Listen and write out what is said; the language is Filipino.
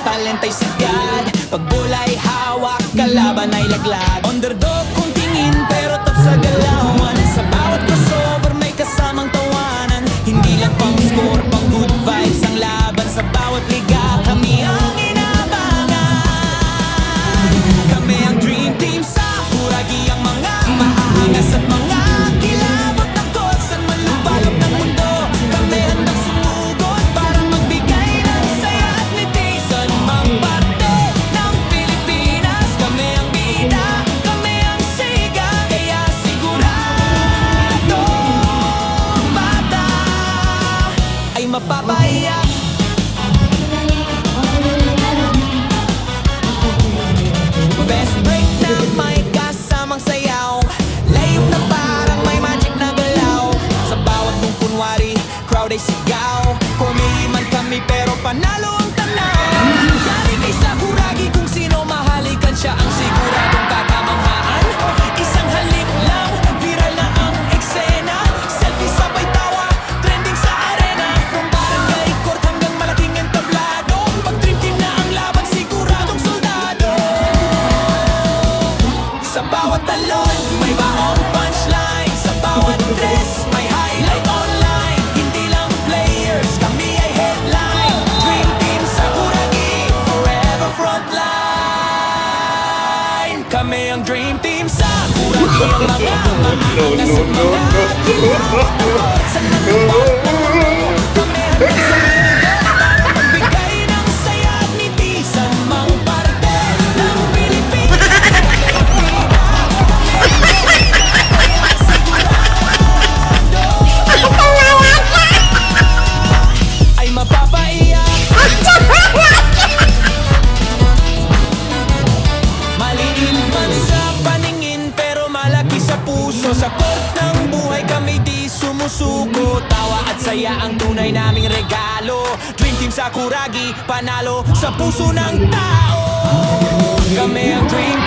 talent ay sigad. Pag bola ay hawak, kalaban ay laglag. Underdog kung tingin pero top sa galawan. Sa bawat crossover may kasamang tawanan. Hindi lang pang score, pang good vibes ang laban. Sa bawat liga kami ang inabangan. Kami ang dream team sa Kuragi. Ang mga maangas at mga kilabot ng goal. San man lubalog ng mundo, kami handang sumugod para magbigay ng saya at ngiti. San mang parte ng Pilipinas, kami ang bida, kami ang siga. Kaya siguradong bata ay mapapaiyak. Best break na may kasamang sayaw, layup na parang may magic na galaw. Sa bawat mong kunwari, crowd ay sigaw. Kumihiman kami pero panalo ang tanaw. Yari kay Sakuragi, kung sino mahalikan siya ang siguradong kakamanghaan. Isang halik lang, viral na ang eksena. Selfie sabay tawa, trending sa arena. From barangay court hanggang malaking entablado. Pag dream team na ang laban, siguradong soldado. Sa bawat talon, may baong punchline. Sa bawat dress, may highlight online. Hindi lang players, kami ay headline. Dream Team Sakuragi, forever frontline. Kami ang Dream Team Sakuragi. Ang mga maangas at mga kilabot sa nagpapalo. Kami ang sumugod para magbigay ng saya at ngiti. Sa mang parte ng Pilipinas, ay mapapaiyak. Maliit man sa paningin pero malaki sa puso. Sa court ng buhay kami di sumusuko. Tawa at saya ang tunay naming regalo. Dream Team Sakuragi, panalo sa puso ng tao. Kami ang Dream